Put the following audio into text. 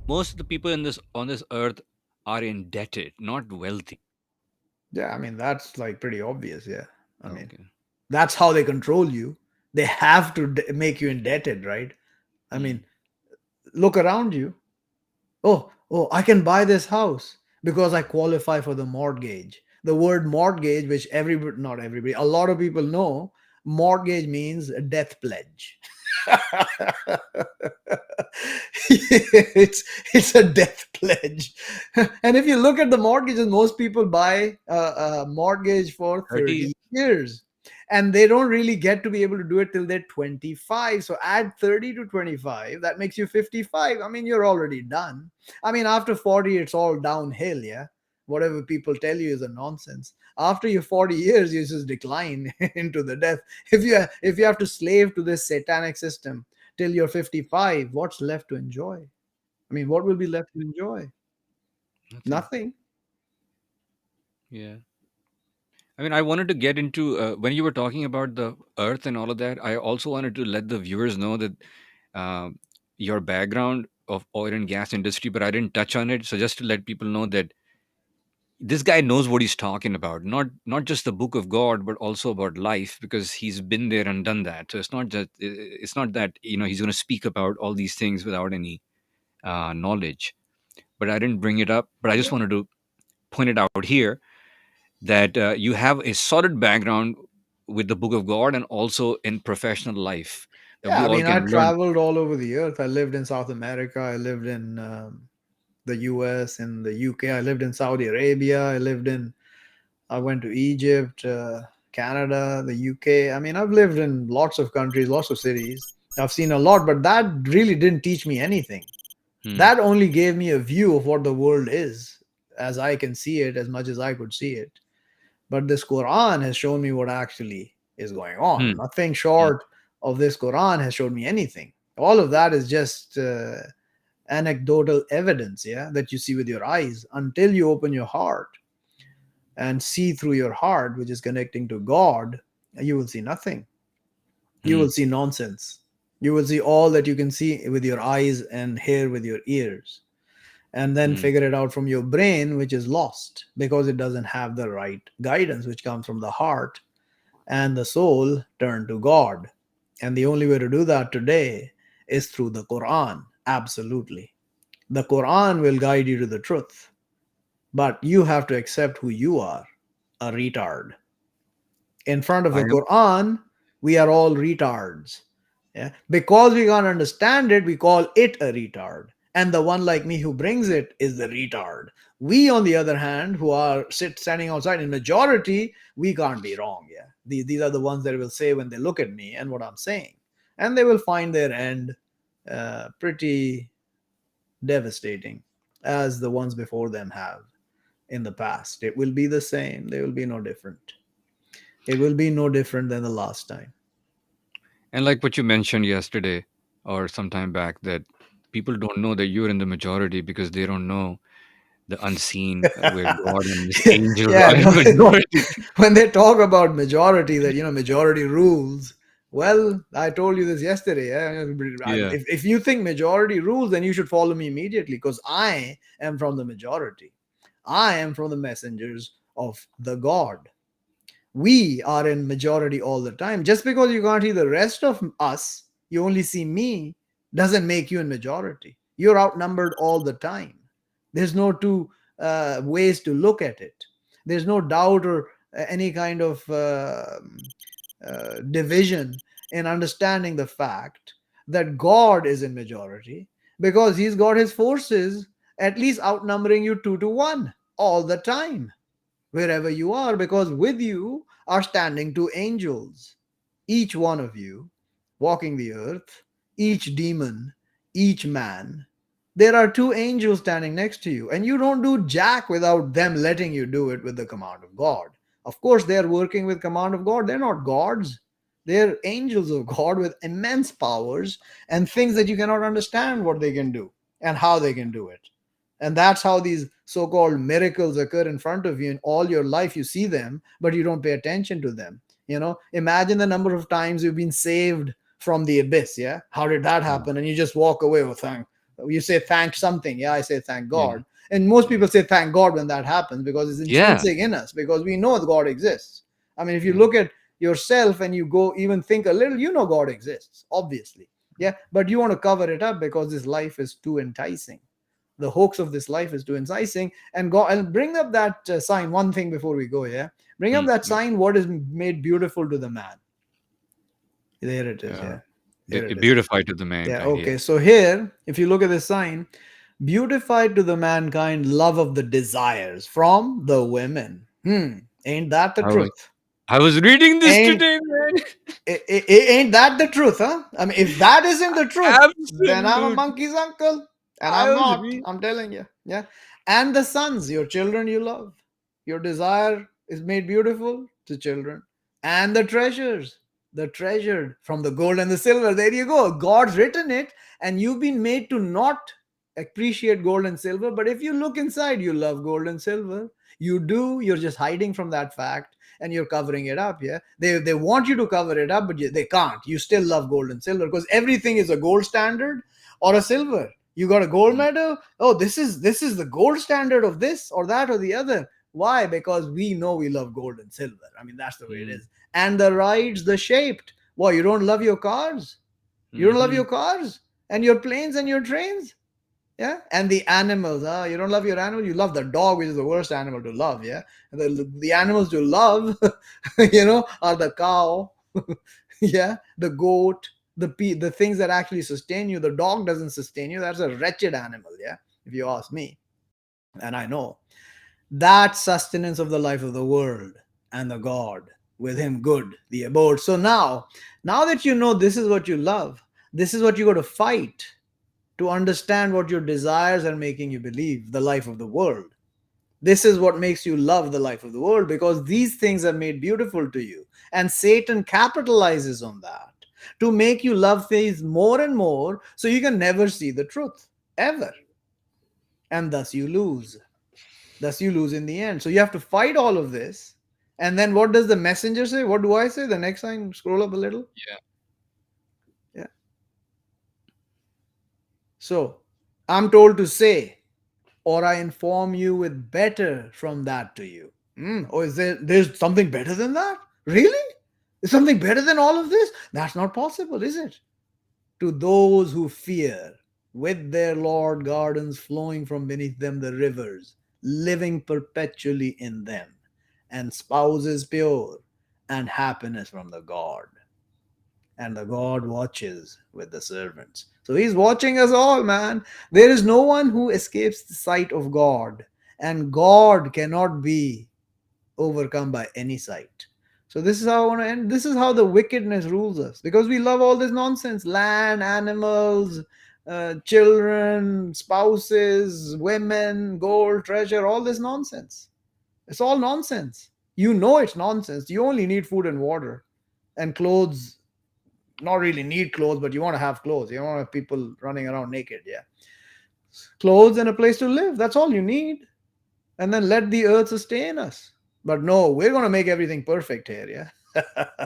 most of the people in this on this earth are indebted, not wealthy. Yeah, I mean, that's like pretty obvious. Yeah. I mean, Okay. that's how they control you. They have to make you indebted, right? I Hmm. mean, look around you. Oh, I can buy this house because I qualify for the mortgage. The word mortgage, which everybody, not everybody, a lot of people know, mortgage means a death pledge. it's a death pledge. And if you look at the mortgages, most people buy a mortgage for 30. 30 years, and they don't really get to be able to do it till they're 25. So add 30 to 25, that makes you 55. I mean, you're already done. I mean, after 40, it's all downhill, yeah? Whatever people tell you is a nonsense. After your 40 years, you just decline into the death. If you have to slave to this satanic system till you're 55, what's left to enjoy? I mean, what will be left to enjoy? Nothing. Nothing. Yeah. I mean, I wanted to get into when you were talking about the earth and all of that. I also wanted to let the viewers know that uh, your background of oil and gas industry, but I didn't touch on it. So just to let people know that this guy knows what he's talking about, not just the book of God, but also about life, because he's been there and done that. So it's not that he's going to speak about all these things without any knowledge. But I didn't bring it up. But I just wanted to point it out here that you have a solid background with the book of God and also in professional life that we Yeah, I all mean, I can learn. traveled all over the earth. I lived in South America. I lived in the US, in the UK. I lived in Saudi Arabia. I went to Egypt, Canada, the UK. I mean, I've lived in lots of countries, lots of cities. I've seen a lot, but that really didn't teach me anything. Hmm. That only gave me a view of what the world is, as I can see it, as much as I could see it. But this Quran has shown me what actually is going on. Hmm. Nothing Hmm. short of this Quran has shown me anything. All of that is just anecdotal evidence, yeah, that you see with your eyes. Until you open your heart and see through your heart, which is connecting to God, you will see nothing. You Hmm. will see nonsense. You will see all that you can see with your eyes and hear with your ears, and then Hmm. figure it out from your brain, which is lost because it doesn't have the right guidance, which comes from the heart, and the soul turn to God. And the only way to do that today is through the Quran. Absolutely. The Quran will guide you to the truth, but you have to accept who you are, a retard. In front of I the am. Quran, we are all retards. Yeah? Because we can't understand it, we call it a retard. And the one like me who brings it is the retard. We, on the other hand, who are standing outside in majority, we can't be wrong. Yeah, these are the ones that will say when they look at me and what I'm saying, and they will find their end pretty devastating, as the ones before them have in the past. It will be the same. They will be no different. It will be no different than the last time. And like what you mentioned yesterday or sometime back, that people don't know that you're in the majority because they don't know the unseen, where God and His angels Yeah, are in majority. when they talk about majority, that majority rules. Well, I told you this yesterday. Yeah. If you think majority rules, then you should follow me immediately because I am from the majority. I am from the messengers of the God. We are in majority all the time. Just because you can't see the rest of us, you only see me, doesn't make you in majority. You're outnumbered all the time. There's no two ways to look at it. There's no doubt or any kind of division in understanding the fact that God is in majority, because He's got His forces at least outnumbering you 2 to 1 all the time, wherever you are, because with you are standing 2 angels, each one of you walking the earth, each demon, each man. There are 2 angels standing next to you, and you don't do jack without them letting you do it with the command of God. Of course, they're working with command of God. They're not gods. They're angels of God with immense powers and things that you cannot understand what they can do and how they can do it. And that's how these so-called miracles occur in front of you. In all your life you see them, but you don't pay attention to them. Imagine the number of times you've been saved from the abyss. Yeah, how did that happen? And you just walk away with, thank You say thank something. Yeah, I say thank Yeah. God. And most Yeah. people say thank God when that happens because it's Yeah. intrinsic in us, because we know that God exists. I mean, if you Yeah. look at yourself and you go even think a little, you know God exists, obviously. Yeah, but you want to cover it up because this life is too enticing. The hoax of this life is too enticing. And go and bring up that sign. One thing before we go, yeah, bring up that Yeah. sign. What is made beautiful to the man? There it is. Uh, Yeah, here it is. Beautified to the Yeah, mankind. okay. Yeah. So here, if you look at the sign, beautified to the mankind, love of the desires from the women. Ain't that the I was truth? I was reading this Ain't today, man. ain't that the truth, huh? I mean, if that isn't the truth, then I'm a Absolutely. monkey's uncle. And I I'm was not, reading. I'm telling you. Yeah. And the sons, your children you love. Your desire is made beautiful to children. And the treasures, the treasured from the gold and the silver. There you go. God's written it, and you've been made to not appreciate gold and silver. But if you look inside, you love gold and silver. You do, you're just hiding from that fact and you're covering it up. Yeah, they want you to cover it up, but they can't. You still love gold and silver because everything is a gold standard or a silver. You got a gold Mm, medal. Oh, this is the gold standard of this or that or the other. Why? Because we know we love gold and silver. I mean, that's the way it mm, is. And the rides, the shaped. Why, you don't love your cars? You don't love mhm. your cars and your planes and your trains? Yeah, and the animals. You don't love your animal. You love the dog, which is the worst animal to love. Yeah, and the animals to love, are the cow. Yeah, the goat, the things that actually sustain you. The dog doesn't sustain you. That's a wretched animal. Yeah, if you ask me, and I know that sustenance of the life of the world and the God with Him good the abode. So now that you know this is what you love, this is what you got to fight to understand what your desires are making you believe, the life of the world. This is what makes you love the life of the world because these things are made beautiful to you. And Satan capitalizes on that to make you love things more and more so you can never see the truth ever. And thus you lose. Thus you lose in the end. So you have to fight all of this. And then what does the messenger say? What do I say? The next time, scroll up a little. Yeah. Yeah. So I'm told to say, or I inform you with better from that to you. Oh, there's something better than that? Really? Is something better than all of this? That's not possible, is it? To those who fear, with their Lord gardens flowing from beneath them the rivers, living perpetually in them, and spouses pure, and happiness from the God. And the God watches with the servants. So He's watching us all, man. There is no one who escapes the sight of God, and God cannot be overcome by any sight. So this is how I want to end. This is how the wickedness rules us because we love all this nonsense: land, animals, children, spouses, women, gold, treasure, all this nonsense. It's all nonsense. You know it's nonsense. You only need food and water and clothes. Not really need clothes, but you want to have clothes. You don't want to have people running around naked. Yeah, clothes and a place to live. That's all you need. And then let the earth sustain us. But no, we're going to make everything perfect here. Yeah.